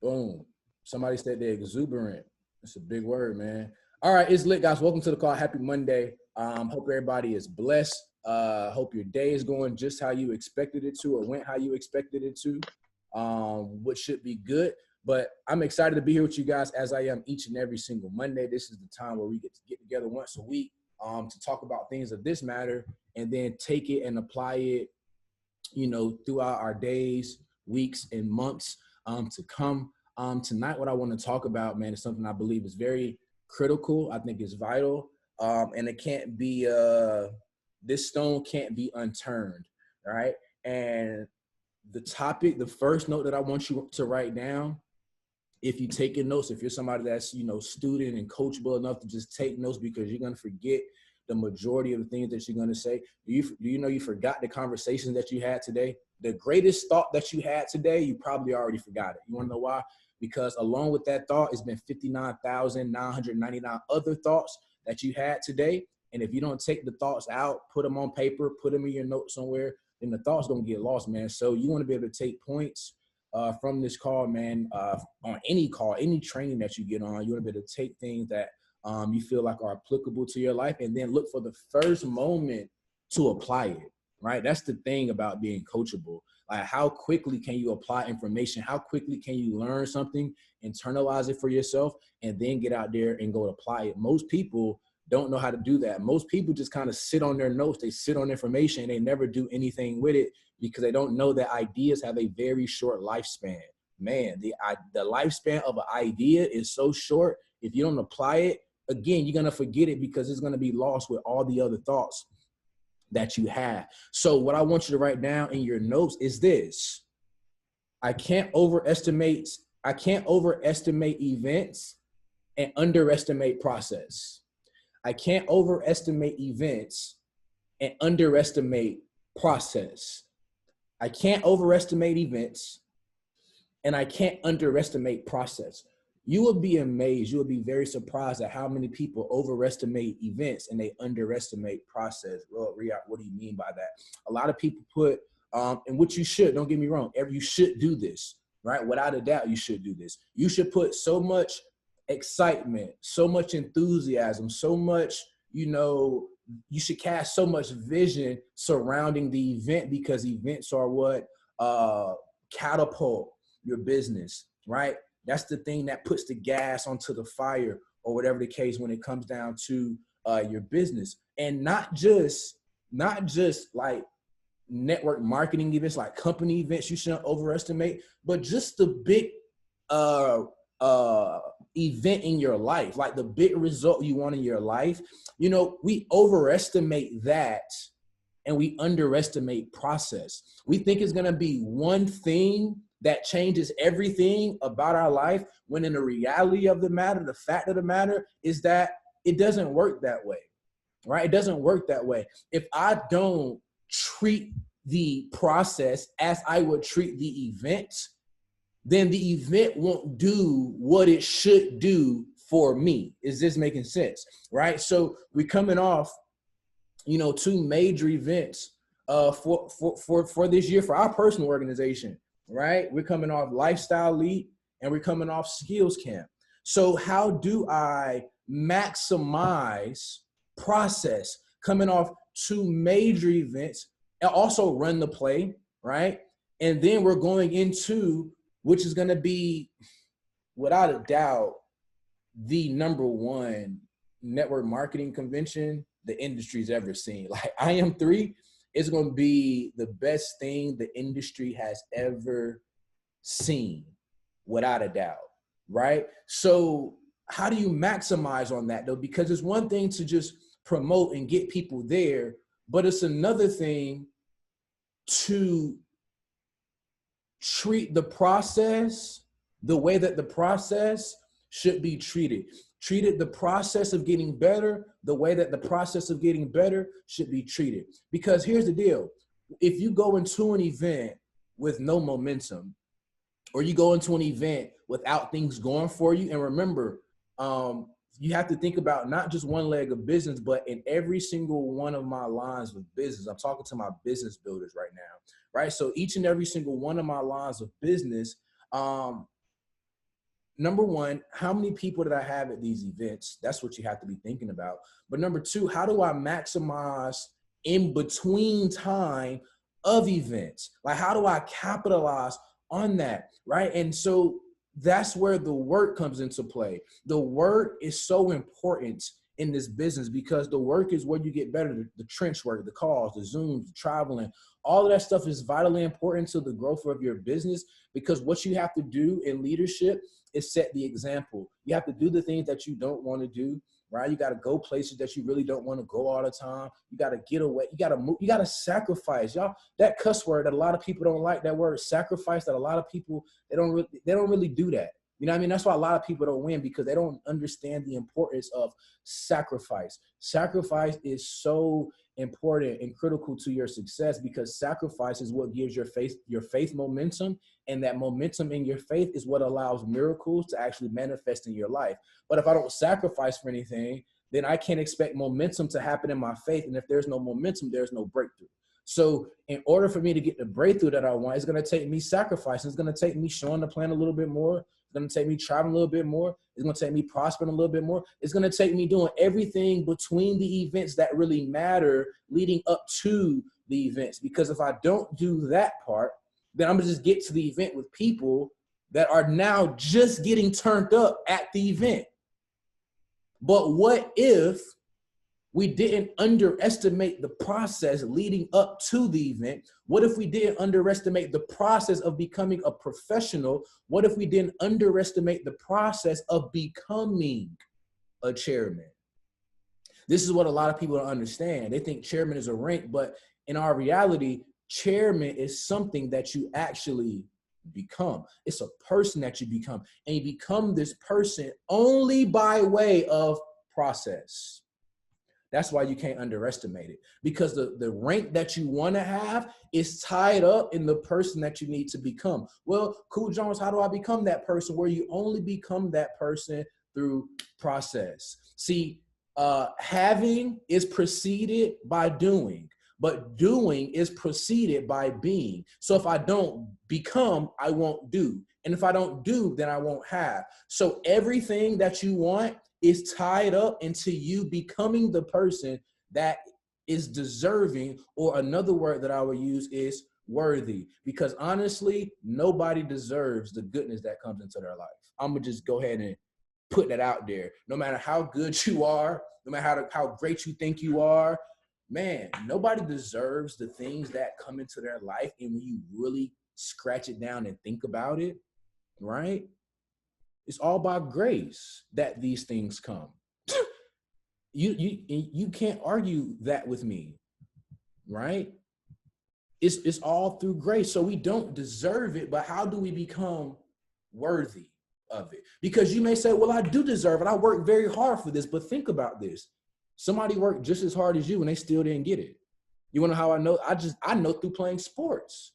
Boom. Somebody said they're exuberant. It's a big word, man. All right, it's lit, guys. Welcome to the call. Happy Monday. Hope everybody is blessed. Hope your day is going just how you expected it to, or went how you expected it to, which should be good. But I'm excited to be here with you guys, as I am each and every single Monday. This is the time where we get to get together once a week to talk about things of this matter, and then take it and apply it, throughout our days, weeks, and months to come. Tonight, what I want to talk about, man, is something I believe is very critical. I think it's vital, and it can't be. This stone can't be unturned, right? And the topic, the first note that I want you to write down, if you're taking notes, if you're somebody that's, student and coachable enough to just take notes, because you're going to forget the majority of the things that you're going to say. Do you know you forgot the conversations that you had today? The greatest thought that you had today, you probably already forgot it. You want to know why? Because along with that thought, it's been 59,999 other thoughts that you had today. And if you don't take the thoughts out, put them on paper, put them in your notes somewhere, then the thoughts don't get lost, man. So you want to be able to take points from this call, man, on any call, any training that you get on. You want to be able to take things that you feel like are applicable to your life, and then look for the first moment to apply it, right? That's the thing about being coachable. Like, how quickly can you apply information? How quickly can you learn something, internalize it for yourself, and then get out there and go apply it? Most people don't know how to do that. Most people just kind of sit on their notes. They sit on information and they never do anything with it, because they don't know that ideas have a very short lifespan. Man, the lifespan of an idea is so short. If you don't apply it, again, you're going to forget it, because it's going to be lost with all the other thoughts that you have. So what I want you to write down in your notes is this: I can't overestimate events and underestimate process. I can't overestimate events and underestimate process. I can't overestimate events and I can't underestimate process. You will be amazed. You will be very surprised at how many people overestimate events and they underestimate process. Well, Riyad, what do you mean by that? A lot of people put, and what you should, don't get me wrong, you should do this, right? Without a doubt, you should do this. You should put so much excitement, so much enthusiasm, so much, you should cast so much vision surrounding the event, because events are what catapult your business, right? That's the thing that puts the gas onto the fire, or whatever the case, when it comes down to your business. And not just like network marketing events, like company events, you shouldn't overestimate, but just the big event in your life, like the big result you want in your life. We overestimate that and we underestimate process. We think it's going to be one thing that changes everything about our life, when in the reality of the matter, the fact of the matter is that it doesn't work that way, right? It doesn't work that way. If I don't treat the process as I would treat the event, then the event won't do what it should do for me. Is this making sense? Right? So we're coming off, two major events for this year for our personal organization, right? We're coming off Lifestyle Leap and we're coming off Skills Camp. So how do I maximize process coming off two major events and also run the play, right? And then we're going into, which is going to be, without a doubt, the number one network marketing convention the industry's ever seen. Like, IM3 is going to be the best thing the industry has ever seen, without a doubt, right? So how do you maximize on that, though? Because it's one thing to just promote and get people there, but it's another thing to treat the process the way that the process should be treated. Treated the process of getting better the way that the process of getting better should be treated. Because here's the deal. If you go into an event with no momentum, or you go into an event without things going for you, and remember, you have to think about not just one leg of business, but in every single one of my lines of business. I'm talking to my business builders right now, right? So each and every single one of my lines of business, number one, how many people did I have at these events? That's what you have to be thinking about. But number two, how do I maximize in between time of events? Like, how do I capitalize on that, right? And so that's where the work comes into play. The work is so important in this business because the work is where you get better. The trench work, the calls, the Zooms, the traveling, all of that stuff is vitally important to the growth of your business, because what you have to do in leadership is set the example. You have to do the things that you don't want to do, right? You got to go places that you really don't want to go all the time. You got to get away. You got to move. You got to sacrifice. Y'all, that cuss word that a lot of people don't like, that word sacrifice, that a lot of people, they don't really do that. You know what I mean? That's why a lot of people don't win, because they don't understand the importance of sacrifice. Sacrifice is so important and critical to your success, because sacrifice is what gives your faith momentum, and that momentum in your faith is what allows miracles to actually manifest in your life. But if I don't sacrifice for anything, then I can't expect momentum to happen in my faith. And if there's no momentum, there's no breakthrough. So in order for me to get the breakthrough that I want, it's going to take me sacrificing. It's going to take me showing the plan a little bit more. It's going to take me traveling a little bit more. It's going to take me prospering a little bit more. It's going to take me doing everything between the events that really matter leading up to the events. Because if I don't do that part, then I'm going to just get to the event with people that are now just getting turned up at the event. But what if we didn't underestimate the process leading up to the event? What if we didn't underestimate the process of becoming a professional? What if we didn't underestimate the process of becoming a chairman? This is what a lot of people don't understand. They think chairman is a rank, but in our reality, chairman is something that you actually become. It's a person that you become, and you become this person only by way of process. That's why you can't underestimate it, because the rank that you want to have is tied up in the person that you need to become. Well, Cool Jones, how do I become that person? Where you only become that person through process. See, having is preceded by doing, but doing is preceded by being. So if I don't become, I won't do. And if I don't do, then I won't have. So everything that you want is tied up into you becoming the person that is deserving, or another word that I would use is worthy. Because honestly, nobody deserves the goodness that comes into their life. I'm gonna just go ahead and put that out there. No matter how good you are, no matter how great you think you are, man, nobody deserves the things that come into their life. And when you really scratch it down and think about it, right? It's all by grace that these things come. You can't argue that with me, right? It's all through grace. So we don't deserve it, but how do we become worthy of it? Because you may say, well, I do deserve it. I worked very hard for this, but think about this. Somebody worked just as hard as you and they still didn't get it. You wanna know how I know? I know through playing sports.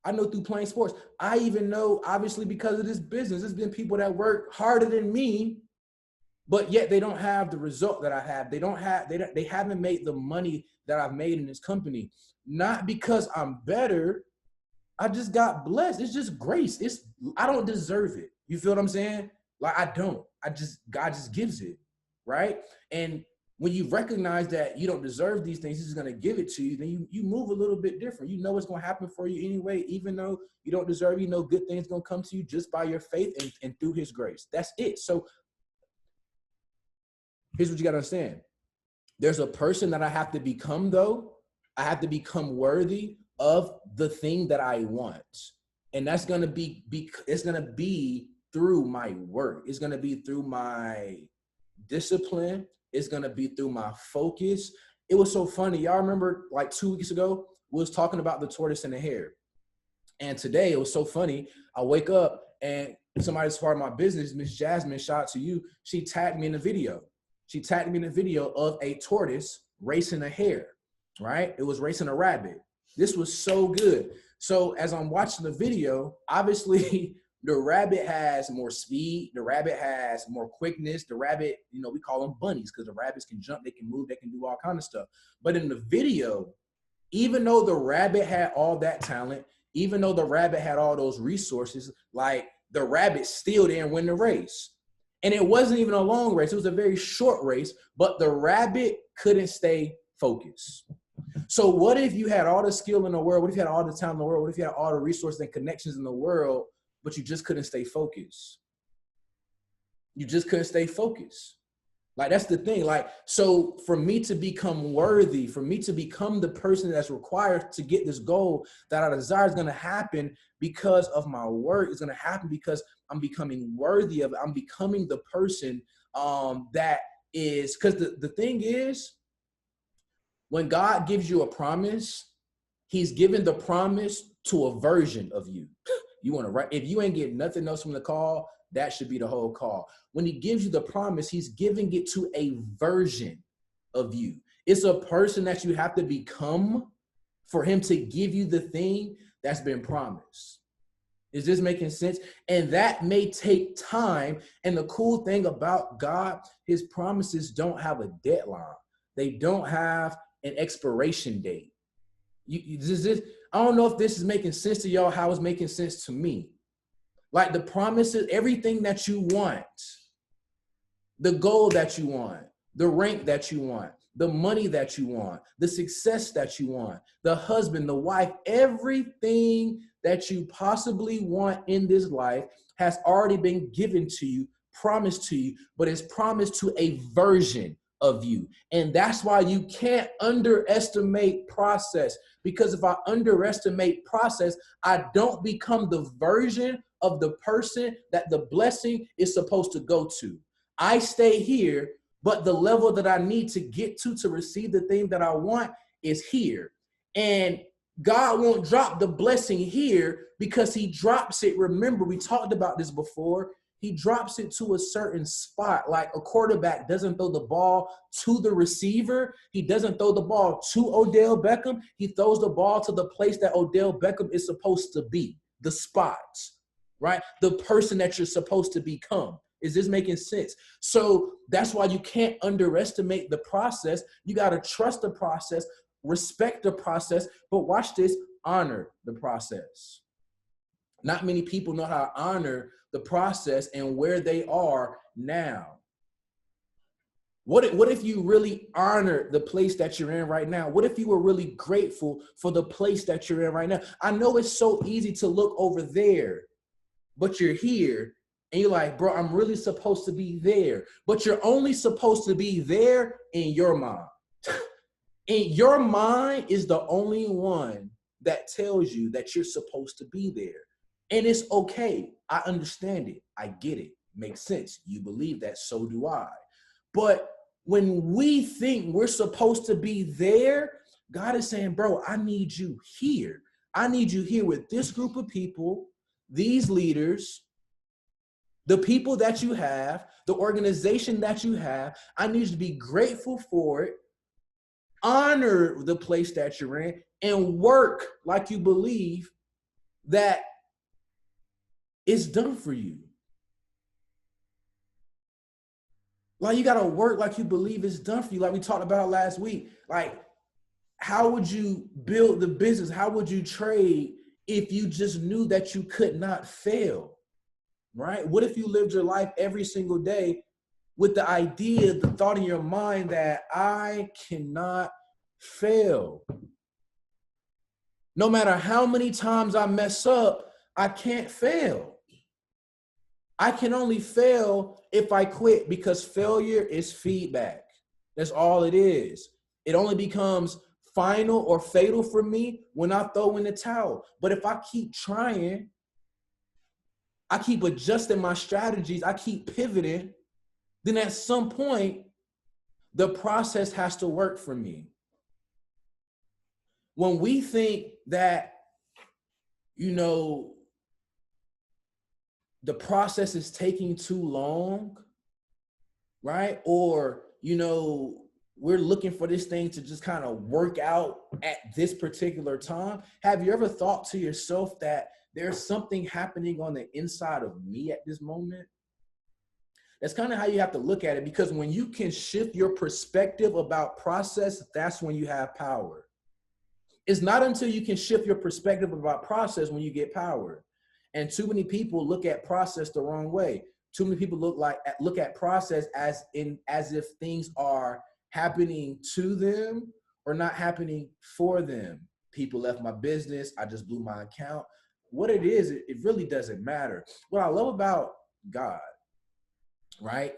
I know through playing sports. I even know, obviously, because of this business, there's been people that work harder than me, but yet they don't have the result that I have. They haven't made the money that I've made in this company. Not because I'm better. I just got blessed. It's just grace. I don't deserve it. You feel what I'm saying? Like, I don't. God just gives it, right? And when you recognize that you don't deserve these things, he's going to give it to you, then you move a little bit different. You know what's going to happen for you anyway, even though you don't deserve it. You know good things going to come to you just by your faith and through his grace. That's it. So here's what you got to understand. There's a person that I have to become, though. I have to become worthy of the thing that I want. And that's going to it's going to be through my work. It's going to be through my discipline. It's going to be through my focus. It was so funny. Y'all remember like 2 weeks ago, we was talking about the tortoise and the hare. And today it was so funny. I wake up and somebody's part of my business, Miss Jasmine, shout out to you. She tagged me in the video. She tagged me in a video of a tortoise racing a hare, right? It was racing a rabbit. This was so good. So as I'm watching the video, obviously the rabbit has more speed. The rabbit has more quickness. The rabbit, we call them bunnies because the rabbits can jump, they can move, they can do all kinds of stuff. But in the video, even though the rabbit had all that talent, even though the rabbit had all those resources, like the rabbit still didn't win the race. And it wasn't even a long race. It was a very short race, but the rabbit couldn't stay focused. So what if you had all the skill in the world? What if you had all the time in the world? What if you had all the resources and connections in the world, but you just couldn't stay focused? You just couldn't stay focused. Like, that's the thing. Like, so for me to become worthy, for me to become the person that's required to get this goal that I desire is going to happen because of my work. It's going to happen because I'm becoming worthy of it. I'm becoming the person that is, because the thing is, when God gives you a promise, he's given the promise to a version of you. You want to write, if you ain't getting nothing else from the call, that should be the whole call. When he gives you the promise, he's giving it to a version of you. It's a person that you have to become for him to give you the thing that's been promised. Is this making sense? And that may take time. And the cool thing about God, his promises don't have a deadline. They don't have an expiration date. I don't know if this is making sense to y'all, how it's making sense to me. Like, the promises, everything that you want, the goal that you want, the rank that you want, the money that you want, the success that you want, the husband, the wife, everything that you possibly want in this life has already been given to you, promised to you, but it's promised to a version of you. And that's why you can't underestimate process, because if I underestimate process, I don't become the version of the person that the blessing is supposed to go to. I stay here, but the level that I need to get to receive the thing that I want is here. And God won't drop the blessing here because he drops it. Remember, we talked about this before. He drops it to a certain spot. Like, a quarterback doesn't throw the ball to the receiver. He doesn't throw the ball to Odell Beckham. He throws the ball to the place that Odell Beckham is supposed to be, the spots, right? The person that you're supposed to become. Is this making sense? So that's why you can't underestimate the process. You got to trust the process, respect the process, but watch this, honor the process. Not many people know how to honor the process and where they are now. What if you really honor the place that you're in right now? What if you were really grateful for the place that you're in right now? I know it's so easy to look over there, but you're here and you're like, bro, I'm really supposed to be there. But you're only supposed to be there in your mind. In your mind is the only one that tells you that you're supposed to be there. And it's okay. I understand it. I get it. Makes sense. You believe that. So do I. But when we think we're supposed to be there, God is saying, bro, I need you here. I need you here with this group of people, these leaders, the people that you have, the organization that you have. I need you to be grateful for it, honor the place that you're in, and work like you believe that it's done for you. Like, you got to work like you believe it's done for you. Like we talked about last week. Like, how would you build the business? How would you trade if you just knew that you could not fail? Right? What if you lived your life every single day with the idea, the thought in your mind that I cannot fail? No matter how many times I mess up, I can't fail. I can only fail if I quit, because failure is feedback. That's all it is. It only becomes final or fatal for me when I throw in the towel. But if I keep trying, I keep adjusting my strategies, I keep pivoting, then at some point, the process has to work for me. When we think that, the process is taking too long, right? Or, we're looking for this thing to just kind of work out at this particular time. Have you ever thought to yourself that there's something happening on the inside of me at this moment? That's kind of how you have to look at it, because when you can shift your perspective about process, that's when you have power. It's not until you can shift your perspective about process when you get power. And too many people look at process the wrong way. Too many people look at process as if things are happening to them or not happening for them. People left my business. I just blew my account. What it is, it really doesn't matter. What I love about God, right?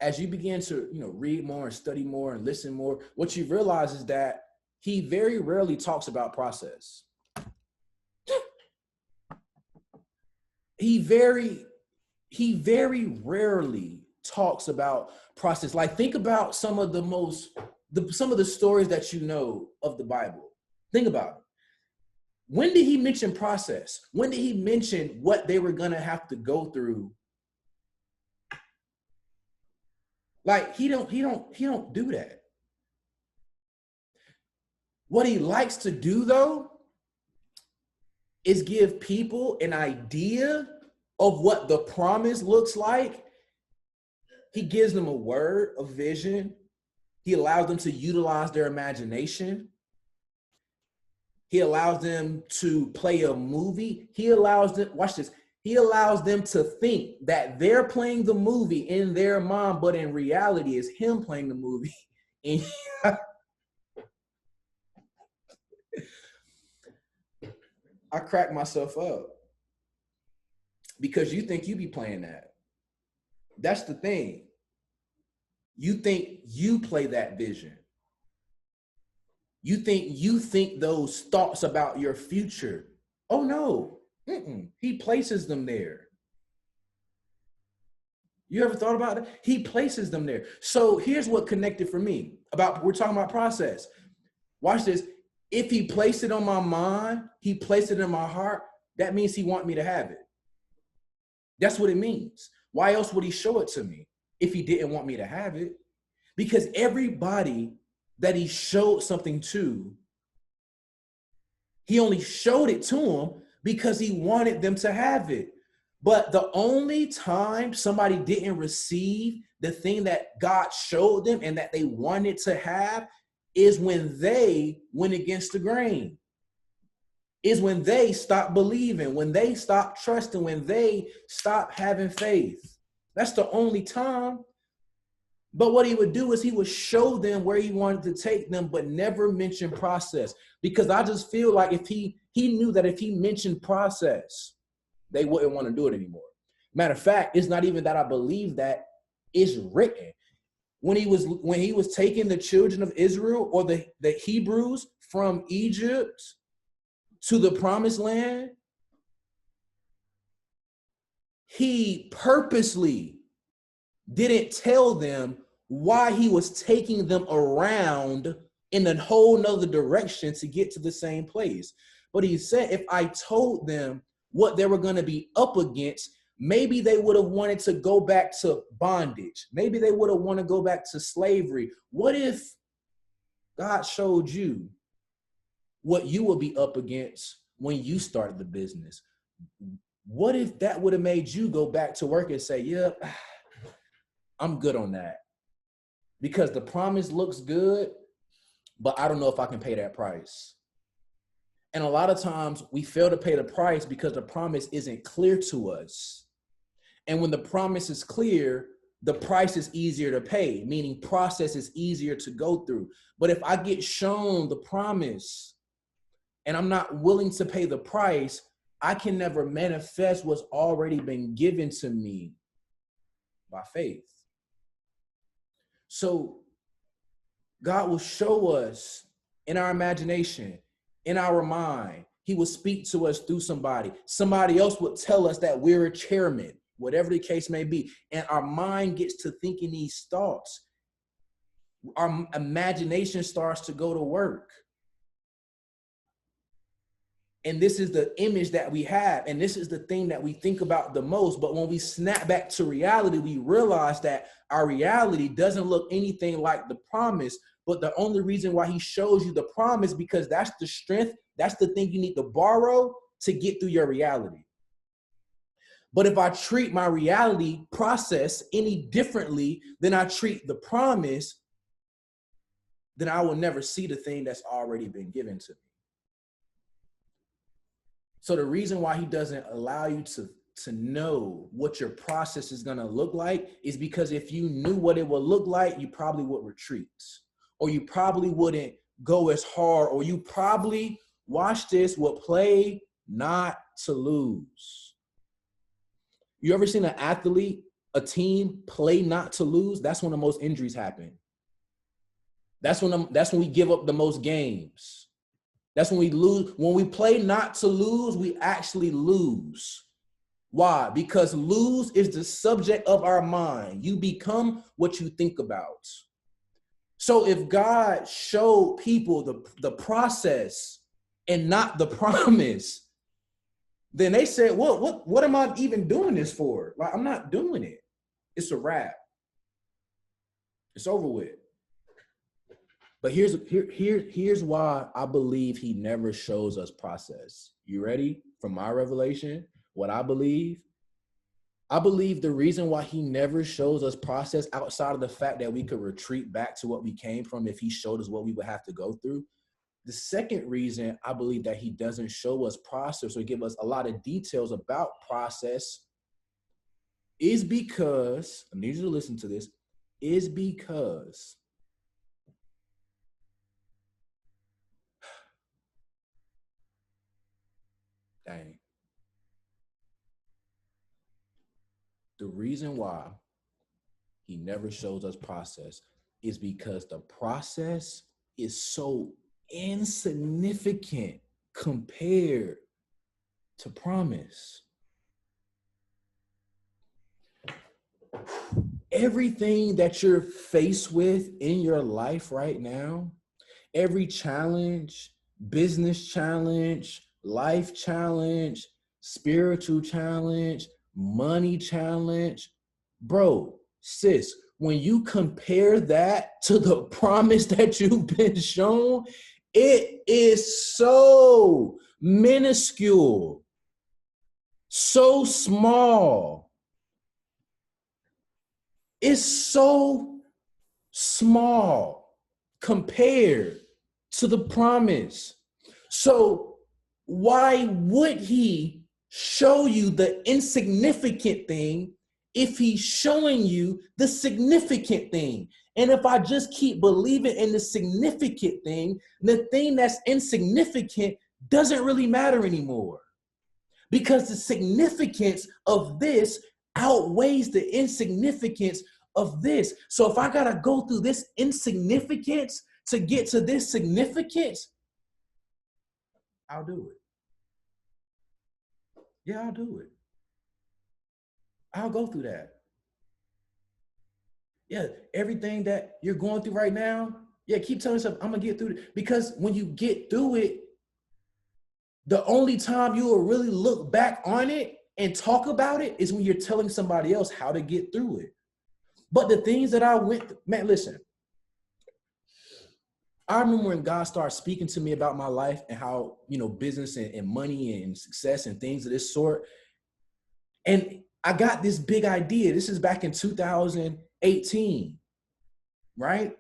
As you begin to, read more and study more and listen more, what you realize is that he very rarely talks about process. He very rarely talks about process. Like, think about some of the stories that you know of the Bible. Think about it. When did he mention process? When did he mention what they were gonna have to go through? Like, he don't do that. What he likes to do, though, is give people an idea of what the promise looks like. He gives them a word, a vision. He allows them to utilize their imagination. He allows them to play a movie. He allows them, watch this, he allows them to think that they're playing the movie in their mind, but in reality, it's him playing the movie. And I crack myself up because you think you be playing that. That's the thing. You think you play that vision. You think those thoughts about your future. Oh no, he places them there. You ever thought about it? He places them there. So here's what connected for me we're talking about process. Watch this. If he placed it on my mind, he placed it in my heart, that means he wants me to have it. That's what it means. Why else would he show it to me if he didn't want me to have it? Because everybody that he showed something to, he only showed it to them because he wanted them to have it. But the only time somebody didn't receive the thing that God showed them and that they wanted to have is when they went against the grain. Is when they stopped believing, when they stopped trusting, when they stopped having faith. That's the only time. But what he would do is he would show them where he wanted to take them, but never mention process. Because I just feel like if he knew that if he mentioned process, they wouldn't want to do it anymore. Matter of fact, it's not even that I believe that, it's written. When he was taking the children of Israel or the Hebrews from Egypt to the promised land, he purposely didn't tell them why he was taking them around in a whole nother direction to get to the same place. But he said, if I told them what they were going to be up against, maybe they would have wanted to go back to bondage. Maybe they would have wanted to go back to slavery. What if God showed you what you will be up against when you start the business? What if that would have made you go back to work and say, yep, I'm good on that? Because the promise looks good, but I don't know if I can pay that price. And a lot of times we fail to pay the price because the promise isn't clear to us. And when the promise is clear, the price is easier to pay, meaning process is easier to go through. But if I get shown the promise and I'm not willing to pay the price, I can never manifest what's already been given to me by faith. So God will show us in our imagination, in our mind. He will speak to us through somebody. Somebody else would tell us that we're a chairman, whatever the case may be. And our mind gets to thinking these thoughts. Our imagination starts to go to work. And this is the image that we have. And this is the thing that we think about the most. But when we snap back to reality, we realize that our reality doesn't look anything like the promise. But the only reason why he shows you the promise, because that's the strength, that's the thing you need to borrow to get through your reality. But if I treat my reality process any differently than I treat the promise, then I will never see the thing that's already been given to me. So the reason why he doesn't allow you to know what your process is going to look like is because if you knew what it would look like, you probably would retreat, or you probably wouldn't go as hard, or you probably, watch this, would play not to lose. You ever seen an athlete, a team play not to lose? That's when the most injuries happen. That's when we give up the most games. That's when we lose. When we play not to lose, we actually lose. Why? Because lose is the subject of our mind. You become what you think about. So if God showed people the process and not the promise, then they said, what am I even doing this for? Like, I'm not doing it. It's a wrap. It's over with. But here's why I believe he never shows us process. You ready for my revelation? What I believe? I believe the reason why he never shows us process, outside of the fact that we could retreat back to what we came from if he showed us what we would have to go through. The second reason I believe that he doesn't show us process or give us a lot of details about process is because, I need you to listen to this, is because dang. The reason why he never shows us process is because the process is so insignificant compared to promise. Everything that you're faced with in your life right now, every challenge, business challenge, life challenge, spiritual challenge, money challenge, bro, sis, when you compare that to the promise that you've been shown, it is so minuscule, so small. It's so small compared to the promise. So why would he show you the insignificant thing if he's showing you the significant thing? And if I just keep believing in the significant thing, the thing that's insignificant doesn't really matter anymore, because the significance of this outweighs the insignificance of this. So if I gotta go through this insignificance to get to this significance, I'll do it. Yeah, I'll do it. I'll go through that. Yeah, everything that you're going through right now, yeah, keep telling yourself, I'm gonna get through it. Because when you get through it, the only time you will really look back on it and talk about it is when you're telling somebody else how to get through it. But the things that I went through, man, listen, I remember when God started speaking to me about my life and how, business and money and success and things of this sort. And I got this big idea. This is back in 2018, right?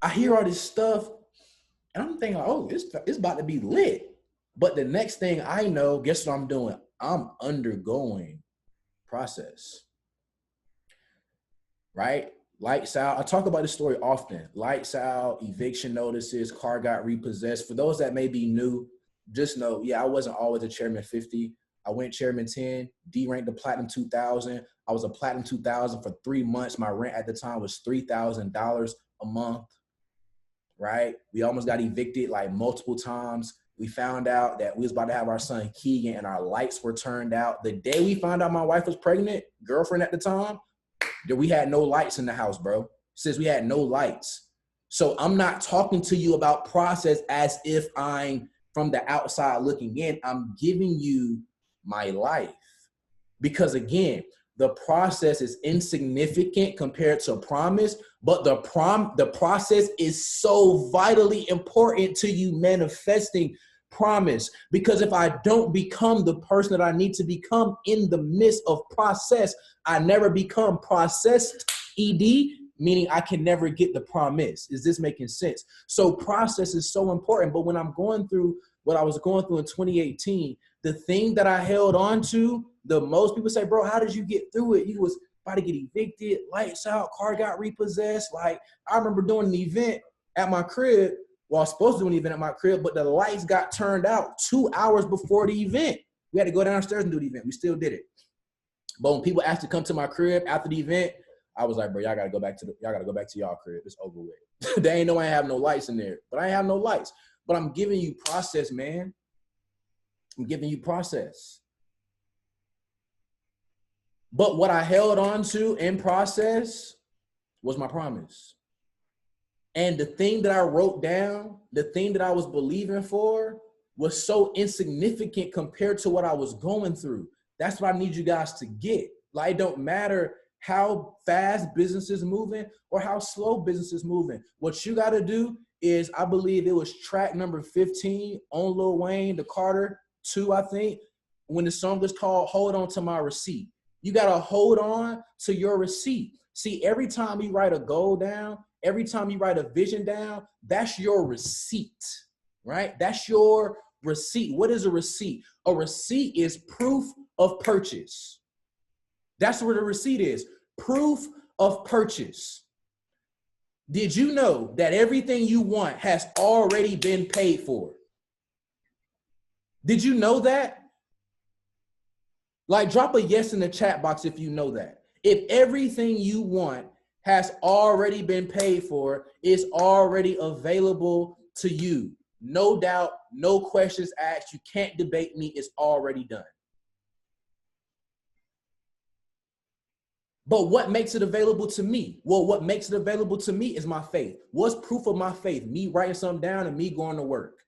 I hear all this stuff and I'm thinking, oh, it's about to be lit. But the next thing I know, guess what I'm doing? I'm undergoing process, right? Lights out. I talk about this story often. Lights out, eviction notices, car got repossessed. For those that may be new, just know, yeah, I wasn't always a chairman 50. I went chairman 10, D-ranked the platinum 2000. I was a platinum 2000 for 3 months. My rent at the time was $3,000 a month, right? We almost got evicted like multiple times. We found out that we was about to have our son Keegan and our lights were turned out. The day we found out my wife was pregnant, girlfriend at the time, that we had no lights in the house, bro. Since we had no lights. So I'm not talking to you about process as if I'm from the outside looking in. I'm giving you my life. Because again, the process is insignificant compared to promise, but the process is so vitally important to you manifesting promise. Because if I don't become the person that I need to become in the midst of process, I never become processed, meaning I can never get the promise. Is this making sense? So process is so important. But when I'm going through what I was going through in 2018, the thing that I held on to the most, people say, bro, how did you get through it? You was about to get evicted, lights out, car got repossessed. Like, I remember doing an event at my crib. Well, I was supposed to do an event at my crib, but the lights got turned out 2 hours before the event. We had to go downstairs and do the event. We still did it. But when people asked to come to my crib after the event, I was like, bro, y'all gotta go back to y'all crib. It's over with. They ain't know I have no lights in there, but I ain't have no lights. But I'm giving you process, man. I'm giving you process. But what I held on to in process was my promise. And the thing that I wrote down, the thing that I was believing for was so insignificant compared to what I was going through. That's what I need you guys to get. Like, it don't matter how fast business is moving or how slow business is moving. What you got to do is, I believe it was track number 15 on Lil Wayne, the Carter 2, I think, when the song was called Hold On to My Receipt. You got to hold on to your receipt. See, every time you write a goal down, every time you write a vision down, that's your receipt, right? That's your receipt. What is a receipt? A receipt is proof of purchase. That's what a receipt is. Proof of purchase. Did you know that everything you want has already been paid for? Did you know that? Like, drop a yes in the chat box if you know that. If everything you want has already been paid for, it's already available to you. No doubt, no questions asked. You can't debate me. It's already done. But what makes it available to me? Well, what makes it available to me is my faith. What's proof of my faith? Me writing something down and me going to work.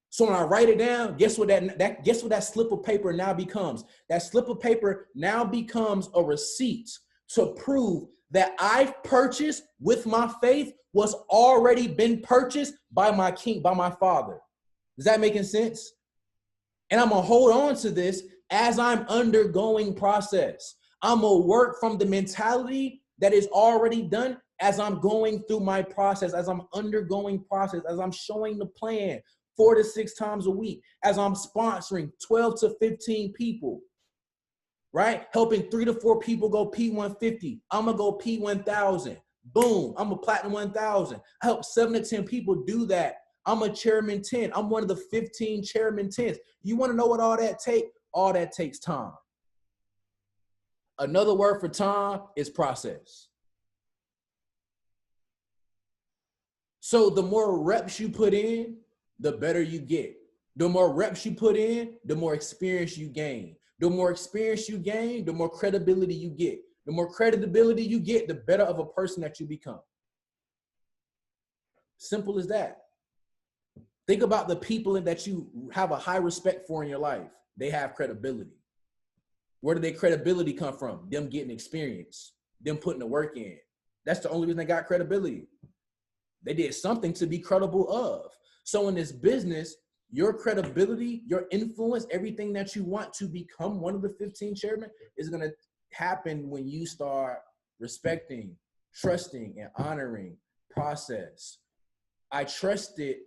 So when I write it down, guess what that slip of paper now becomes? That slip of paper now becomes a receipt to prove that I've purchased with my faith what's already been purchased by my king, by my father. Is that making sense? And I'm gonna hold on to this as I'm undergoing process. I'm gonna work from the mentality that is already done as I'm going through my process, as I'm undergoing process, as I'm showing the plan 4 to 6 times a week, as I'm sponsoring 12 to 15 people, right? Helping 3 to 4 people go P150. I'm gonna go P1000. Boom, I'm a platinum 1000. I help 7 to 10 people do that. I'm a chairman 10. I'm one of the 15 chairman 10s. You wanna know what all that takes? All that takes time. Another word for time is process. So the more reps you put in, the better you get. The more reps you put in, the more experience you gain. The more experience you gain, the more credibility you get. The more credibility you get, the better of a person that you become. Simple as that. Think about the people that you have a high respect for in your life. They have credibility. Where did their credibility come from? Them getting experience, them putting the work in. That's the only reason they got credibility. They did something to be credible of. So in this business, your credibility, your influence, everything that you want to become one of the 15 chairmen is going to happen when you start respecting, trusting, and honoring process. I trust it.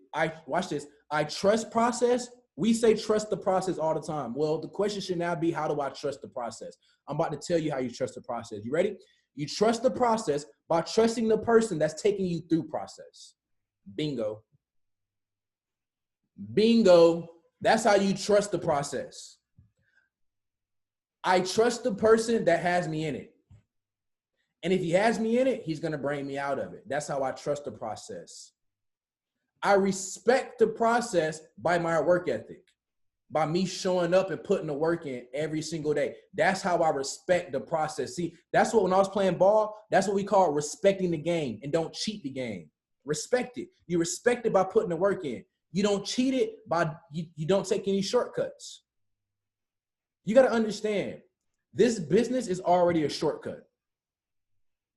Watch this. I trust process. We say trust the process all the time. Well, the question should now be, how do I trust the process? I'm about to tell you how you trust the process. You ready? You trust the process by trusting the person that's taking you through process. Bingo. Bingo. That's how you trust the process. I trust the person that has me in it. And if he has me in it, he's going to bring me out of it. That's how I trust the process. I respect the process by my work ethic, by me showing up and putting the work in every single day. That's how I respect the process. See, that's what, when I was playing ball, that's what we call respecting the game, and don't cheat the game. Respect it. You respect it by putting the work in. You don't cheat it by, you don't take any shortcuts. You got to understand, this business is already a shortcut.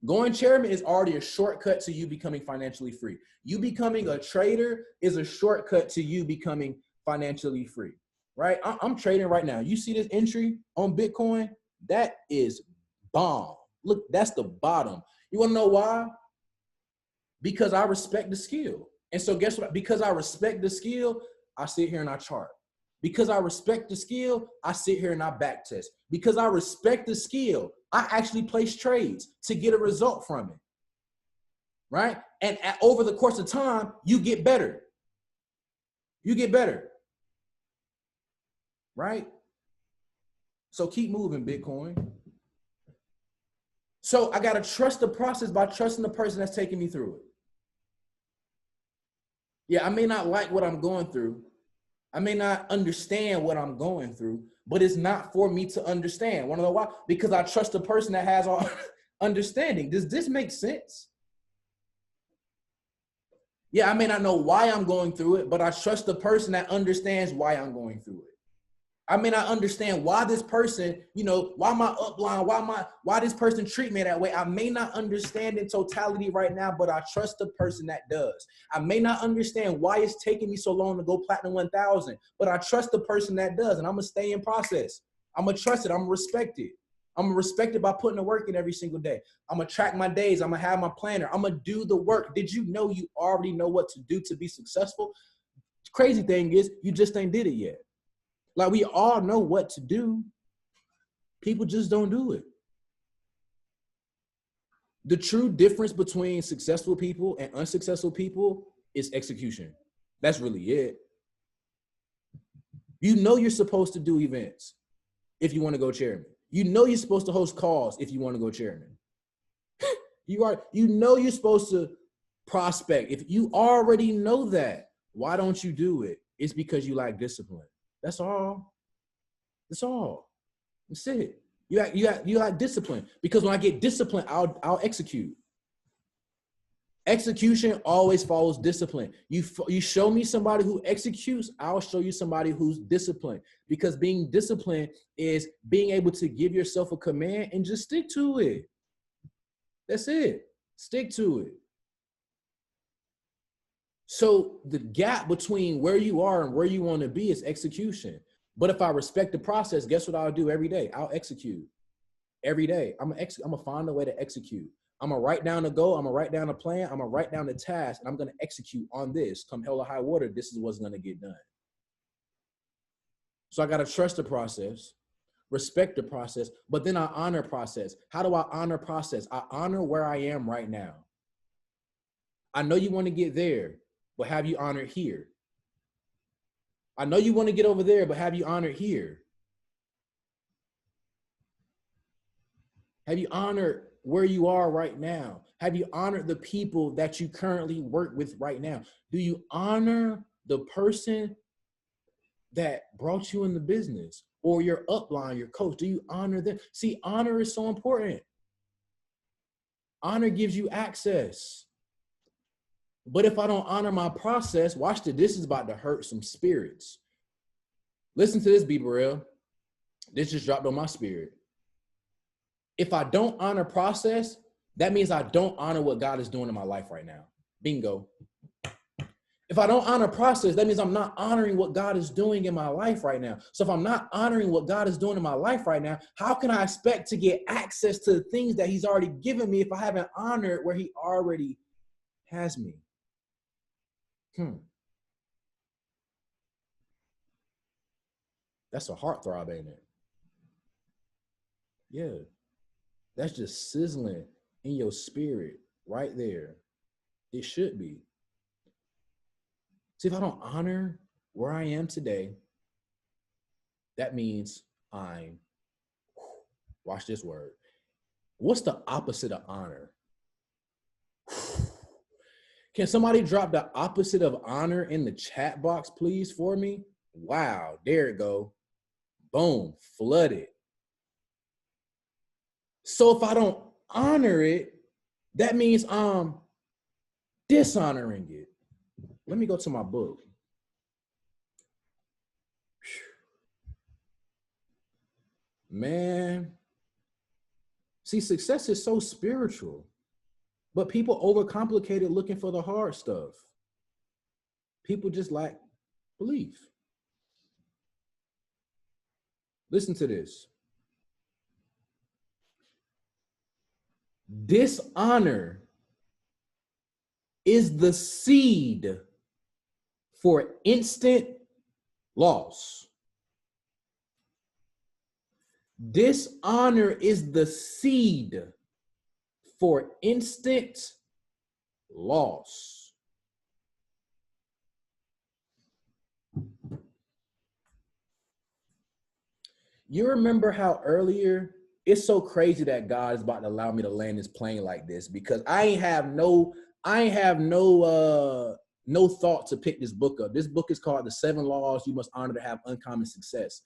Going chairman is already a shortcut to you becoming financially free. You becoming a trader is a shortcut to you becoming financially free, right? I'm trading right now. You see this entry on Bitcoin? That is bomb. Look, that's the bottom. You want to know why? Because I respect the skill. And so guess what? Because I respect the skill, I sit here and I chart. Because I respect the skill, I sit here and I back test. Because I respect the skill, I actually place trades to get a result from it. Right? And over the course of time, you get better. You get better. Right? So keep moving, Bitcoin. So I got to trust the process by trusting the person that's taking me through it. Yeah, I may not like what I'm going through. I may not understand what I'm going through, but it's not for me to understand. Want to know why? Because I trust the person that has all understanding. Does this make sense? Yeah, I may not know why I'm going through it, but I trust the person that understands why I'm going through it. I may not understand why this person, why my upline, why this person treat me that way. I may not understand in totality right now, but I trust the person that does. I may not understand why it's taking me so long to go platinum 1000, but I trust the person that does, and I'm gonna stay in process. I'm gonna trust it. I'm gonna respect it. I'm gonna respect it by putting the work in every single day. I'm gonna track my days. I'm gonna have my planner. I'm gonna do the work. Did you know you already know what to do to be successful? The crazy thing is you just ain't did it yet. Like, we all know what to do. People just don't do it. The true difference between successful people and unsuccessful people is execution. That's really it. You know you're supposed to do events if you want to go chairman. You know you're supposed to host calls if you want to go chairman. You know you're supposed to prospect. If you already know that, why don't you do it? It's because you lack discipline. That's all. That's all. That's it. You lack discipline, because when I get discipline, I'll execute. Execution always follows discipline. You show me somebody who executes, I'll show you somebody who's disciplined, because being disciplined is being able to give yourself a command and just stick to it. That's it. Stick to it. So the gap between where you are and where you want to be is execution. But if I respect the process, guess what I'll do every day? I'll execute every day. I'm gonna find a way to execute. I'm gonna write down a goal. I'm gonna write down a plan. I'm gonna write down the task, and I'm gonna execute on this. Come hell or high water, this is what's gonna get done. So I gotta trust the process, respect the process, but then I honor process. How do I honor process? I honor where I am right now. I know you want to get there, but have you honored here? I know you want to get over there, but have you honored here? Have you honored where you are right now? Have you honored the people that you currently work with right now? Do you honor the person that brought you in the business, or your upline, your coach? Do you honor them? See, honor is so important. Honor gives you access. But if I don't honor my process, watch this. This is about to hurt some spirits. Listen to this, be real. This just dropped on my spirit. If I don't honor process, that means I don't honor what God is doing in my life right now. Bingo. If I don't honor process, that means I'm not honoring what God is doing in my life right now. So if I'm not honoring what God is doing in my life right now, how can I expect to get access to the things that he's already given me if I haven't honored where he already has me? That's a heartthrob, ain't it? Yeah. That's just sizzling in your spirit right there. It should be. See, if I don't honor where I am today, that means watch this word. What's the opposite of honor? Can somebody drop the opposite of honor in the chat box, please, for me? Wow, there it go. Boom, flooded. So if I don't honor it, that means I'm dishonoring it. Let me go to my book. Man, see, success is so spiritual, but people overcomplicate it looking for the hard stuff. People just lack belief. Listen to this. Dishonor is the seed for instant loss. Dishonor is the seed for instant loss. You remember how earlier, it's so crazy that God is about to allow me to land this plane like this, because I ain't have no thought to pick this book up. This book is called The 7 Laws You Must Honor to Have Uncommon Success.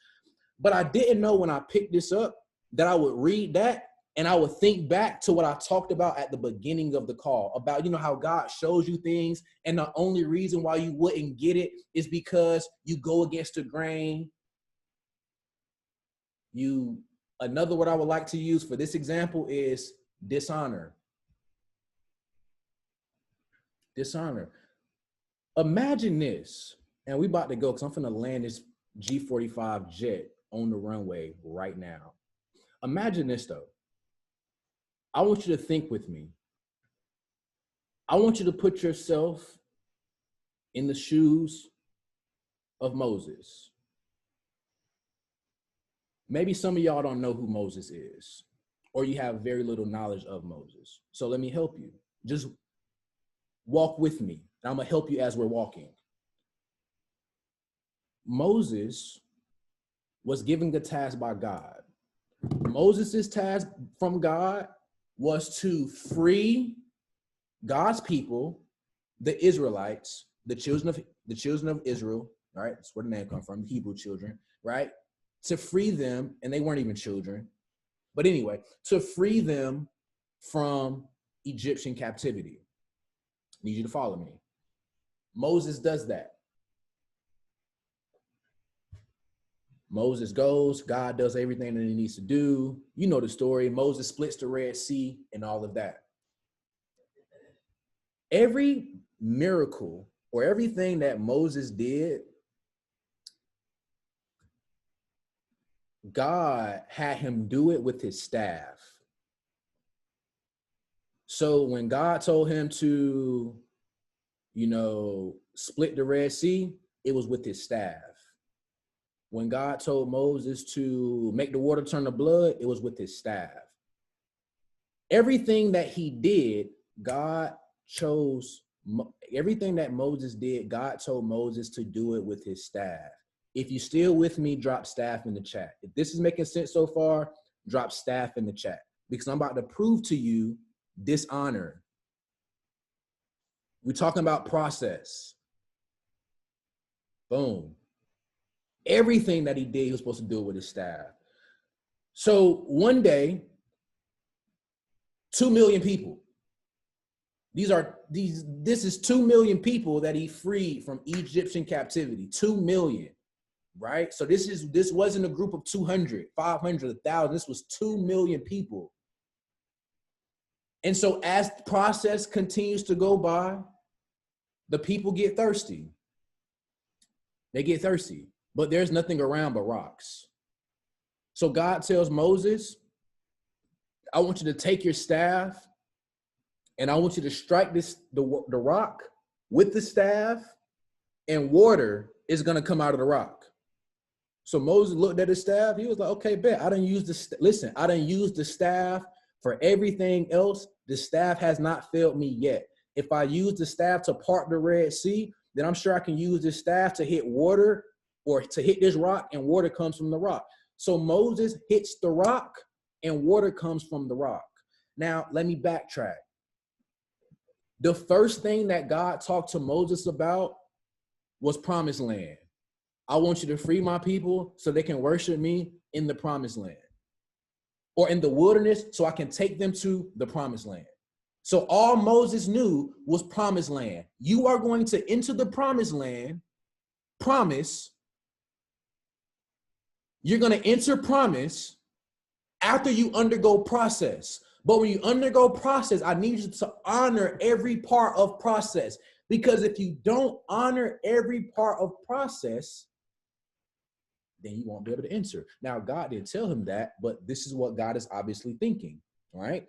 But I didn't know when I picked this up that I would read that and I would think back to what I talked about at the beginning of the call about, you know, how God shows you things and the only reason why you wouldn't get it is because you go against the grain. Another word I would like to use for this example is dishonor. Dishonor. Imagine this, and we about to go because I'm finna land this G45 jet on the runway right now. Imagine this though. I want you to think with me. I want you to put yourself in the shoes of Moses. Maybe some of y'all don't know who Moses is, or you have very little knowledge of Moses. So let me help you. Just walk with me. And I'm gonna help you as we're walking. Moses was given the task by God. Moses' task from God was to free God's people, the Israelites, the children of Israel, right? That's where the name comes from, the Hebrew children, right? To free them, and they weren't even children, but anyway, to free them from Egyptian captivity. I need you to follow me. Moses does that. Moses goes, God does everything that he needs to do. You know the story. Moses splits the Red Sea and all of that. Every miracle or everything that Moses did, God had him do it with his staff. So when God told him to, split the Red Sea, it was with his staff. When God told Moses to make the water turn to blood, it was with his staff. Everything that he did, everything that Moses did, God told Moses to do it with his staff. If you still with me, drop staff in the chat. If this is making sense so far, drop staff in the chat, because I'm about to prove to you dishonor. We're talking about process. Boom. Everything that he did, he was supposed to do it with his staff. So one day, 2 million people. This is 2 million people that he freed from Egyptian captivity. 2 million, right? So this wasn't a group of 200, 500, 1,000. This was 2 million people. And so as the process continues to go by, the people get thirsty. They get thirsty, but there's nothing around but rocks. So God tells Moses, I want you to take your staff and I want you to strike the rock with the staff, and water is going to come out of the rock. So Moses looked at his staff. He was like, okay, bet. I done used the staff for everything else. The staff has not failed me yet. If I use the staff to part the Red Sea, then I'm sure I can use this staff to hit water, or to hit this rock, and water comes from the rock. So Moses hits the rock and water comes from the rock. Now, let me backtrack. The first thing that God talked to Moses about was promised land. I want you to free my people so they can worship me in the promised land, or in the wilderness so I can take them to the promised land. So all Moses knew was promised land. You are going to enter the promised land, promise. You're going to enter promise after you undergo process. But when you undergo process, I need you to honor every part of process. Because if you don't honor every part of process, then you won't be able to enter. Now, God didn't tell him that, but this is what God is obviously thinking, all right?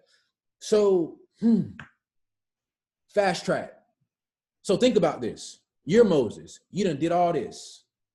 So, fast track. So think about this. You're Moses. You done did all this.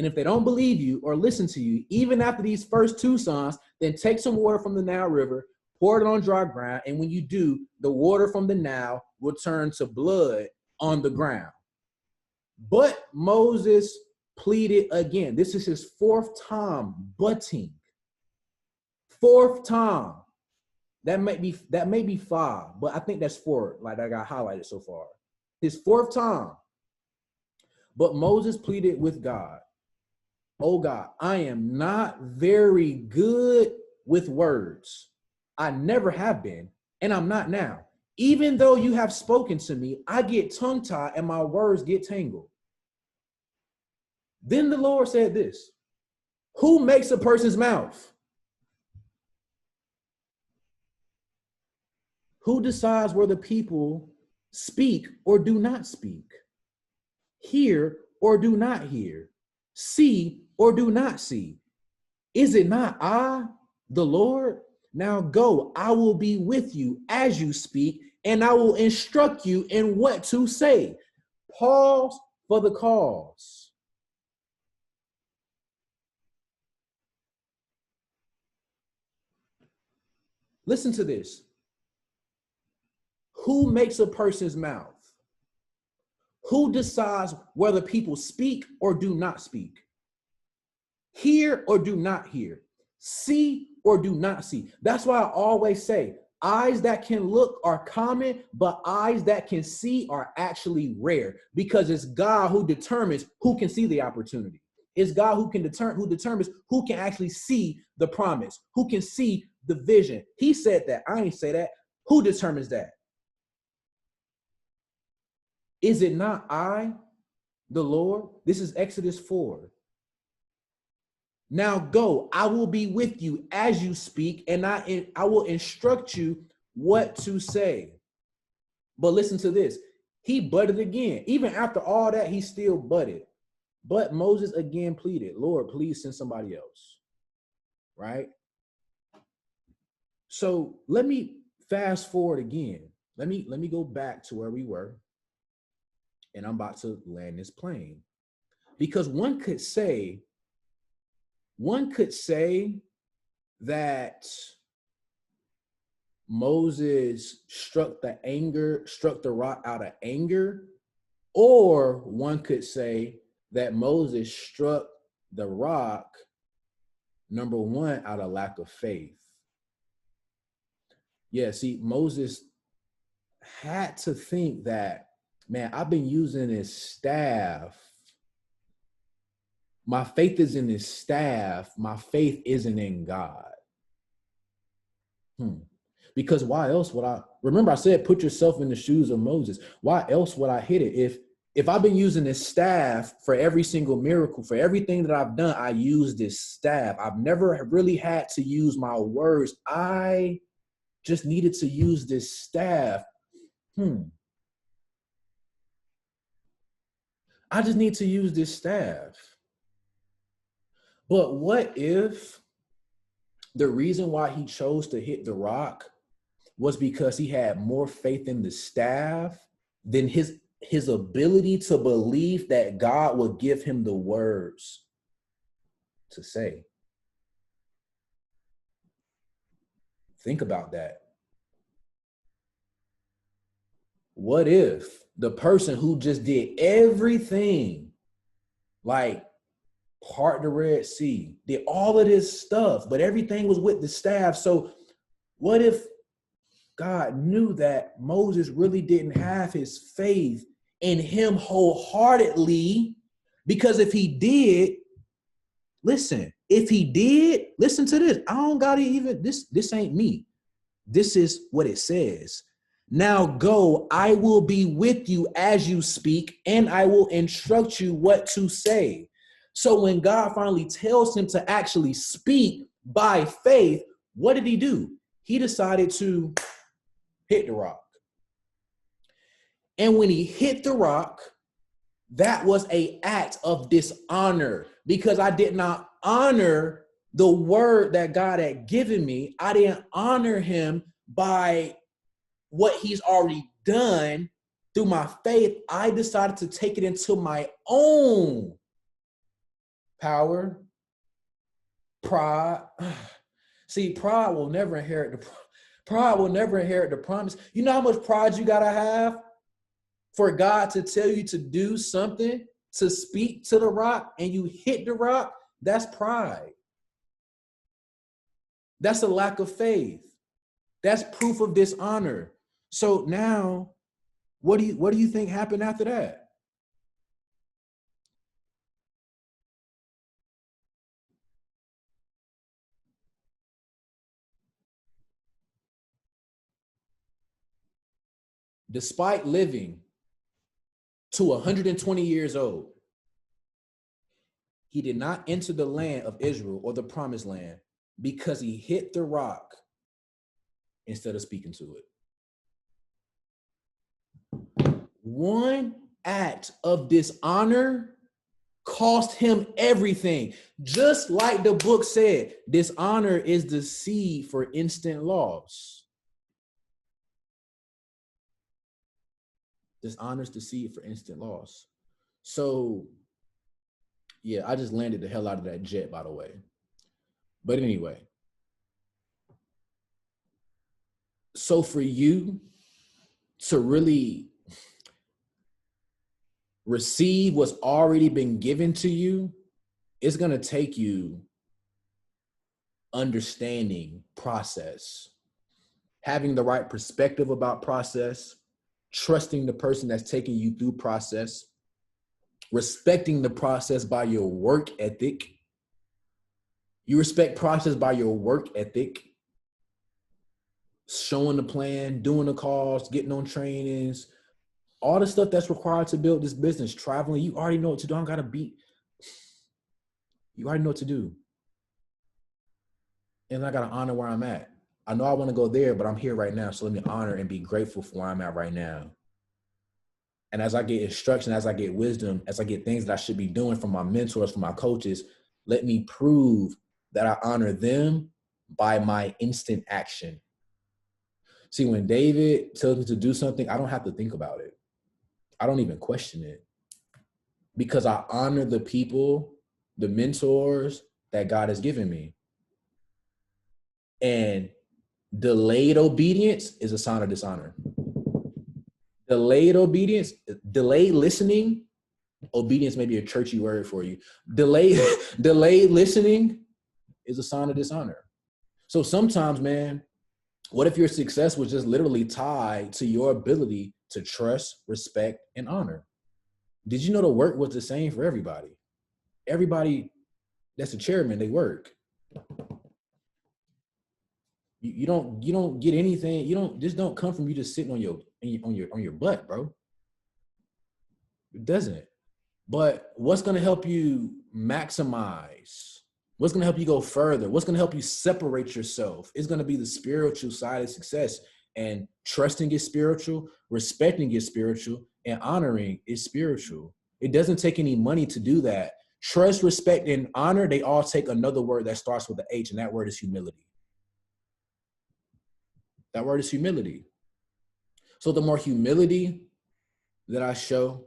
And if they don't believe you or listen to you, even after these first two songs, then take some water from the Nile River, pour it on dry ground. And when you do, the water from the Nile will turn to blood on the ground. But Moses pleaded again. This is his fourth time butting. Fourth time. That may be five, but I think that's four, like I got highlighted so far. His fourth time. But Moses pleaded with God, oh God, I am not very good with words. I never have been, and I'm not now. Even though you have spoken to me, I get tongue-tied and my words get tangled. Then the Lord said this, who makes a person's mouth? Who decides whether people speak or do not speak? Hear or do not hear? See or do not see? Is it not I, the Lord? Now go, I will be with you as you speak, and I will instruct you in what to say. Pause for the cause. Listen to this. Who makes a person's mouth? Who decides whether people speak or do not speak? Hear or do not hear? See or do not see? That's why I always say, eyes that can look are common, but eyes that can see are actually rare, because it's God who determines who can see the opportunity. It's God who determines who can actually see the promise, who can see the vision. He said that. I ain't say that. Who determines that? Is it not I, the Lord? This is Exodus 4. Now go, I will be with you as you speak, and I will instruct you what to say. But listen to this. He butted again. Even after all that, he still butted. But Moses again pleaded, Lord, please send somebody else. Right? So let me fast forward again. Let me go back to where we were. And I'm about to land this plane. Because one could say that Moses struck the rock out of anger, or one could say that Moses struck the rock, number one, out of lack of faith. Yeah, see, Moses had to think that, man, I've been using this staff. My faith is in this staff. My faith isn't in God. Because why else would I? Remember I said, put yourself in the shoes of Moses. Why else would I hit it? If I've been using this staff for every single miracle, for everything that I've done, I use this staff. I've never really had to use my words. I just needed to use this staff. I just need to use this staff. But what if the reason why he chose to hit the rock was because he had more faith in the staff than his ability to believe that God would give him the words to say? Think about that. What if the person who just did everything, like part the Red Sea, did all of this stuff, but everything was with the staff? So what if God knew that Moses really didn't have his faith in him wholeheartedly? Because if he did, listen to this. I don't gotta even, this ain't me. This is what it says. Now go, I will be with you as you speak, and I will instruct you what to say. So when God finally tells him to actually speak by faith, what did he do? He decided to hit the rock. And when he hit the rock, that was an act of dishonor, because I did not honor the word that God had given me. I didn't honor him by what he's already done through my faith. I decided to take it into my own power, pride. See, pride will never inherit the promise. You know how much pride you gotta have for God to tell you to do something, to speak to the rock, and you hit the rock? That's pride. That's a lack of faith. That's proof of dishonor. So now, what do you think happened after that? Despite living to 120 years old, he did not enter the land of Israel or the promised land because he hit the rock instead of speaking to it. One act of dishonor cost him everything. Just like the book said, dishonor is the seed for instant loss. Dishonor is the seed for instant loss. So, yeah, I just landed the hell out of that jet, by the way. But anyway, so for you to really receive what's already been given to you, it's going to take you understanding process, having the right perspective about process, trusting the person that's taking you through process, respecting the process by your work ethic. You respect process by your work ethic, showing the plan, doing the calls, getting on trainings, all the stuff that's required to build this business, traveling. You already know what to do. I don't gotta be. You already know what to do. And I gotta honor where I'm at. I know I want to go there, but I'm here right now. So let me honor and be grateful for where I'm at right now. And as I get instruction, as I get wisdom, as I get things that I should be doing from my mentors, from my coaches, let me prove that I honor them by my instant action. See, when David tells me to do something, I don't have to think about it. I don't even question it, because I honor the people, the mentors that God has given me. And delayed obedience is a sign of dishonor. Delayed obedience, delayed listening, obedience may be a churchy word for you. Delayed listening is a sign of dishonor. So sometimes, man, what if your success was just literally tied to your ability to trust, respect, and honor? Did you know the work was the same for everybody? Everybody that's a chairman, they work. You don't get anything. This don't come from you just sitting on your butt, bro. It doesn't. But what's going to help you maximize? What's going to help you go further? What's going to help you separate yourself? It's going to be the spiritual side of success. And trusting is spiritual, respecting is spiritual, and honoring is spiritual. It doesn't take any money to do that. Trust, respect, and honor, they all take another word that starts with the H, and that word is humility. That word is humility. So the more humility that I show,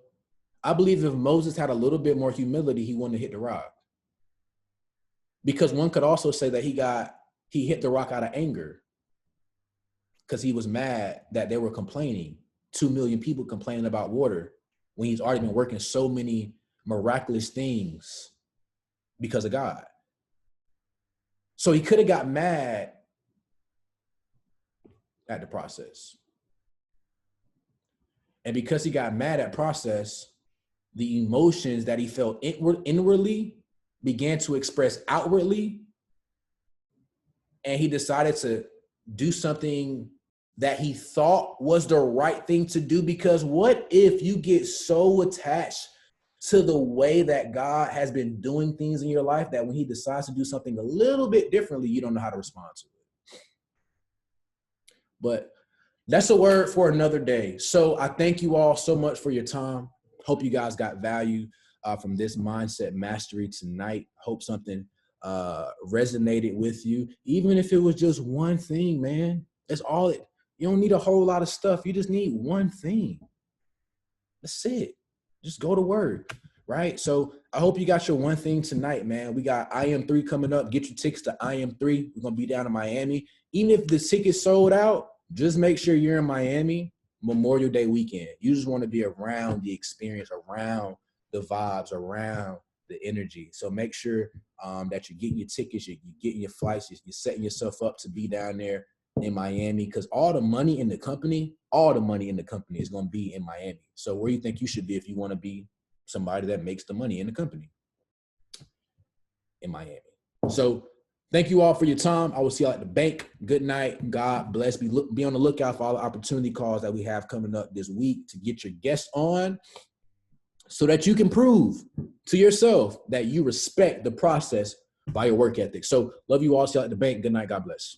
I believe if Moses had a little bit more humility, he wouldn't have hit the rock. Because one could also say that he hit the rock out of anger, because he was mad that they were complaining. 2 million people complaining about water when he's already been working so many miraculous things because of God. So he could have got mad at the process. And because he got mad at process, the emotions that he felt inwardly began to express outwardly. And he decided to do something that he thought was the right thing to do. Because what if you get so attached to the way that God has been doing things in your life that when he decides to do something a little bit differently, you don't know how to respond to it? But that's a word for another day. So I thank you all so much for your time. Hope you guys got value from this mindset mastery tonight. Hope something resonated with you, even if it was just one thing, man. That's all it. You don't need a whole lot of stuff. You just need one thing. That's it. Just go to work, right? So I hope you got your one thing tonight, man. We got IM3 coming up. Get your tickets to IM3. We're going to be down in Miami. Even if the ticket's sold out, just make sure you're in Miami Memorial Day weekend. You just want to be around the experience, around the vibes, around the energy. So make sure that you're getting your tickets, you're getting your flights, you're setting yourself up to be down there in Miami, because all the money in the company is going to be in Miami. So where do you think you should be if you want to be somebody that makes the money in the company? In Miami. So thank you all for your time. I will see you at the bank. Good night. God bless. Be on the lookout for all the opportunity calls that we have coming up this week to get your guests on so that you can prove to yourself that you respect the process by your work ethic. So love you all. See you at the bank. Good night. God bless.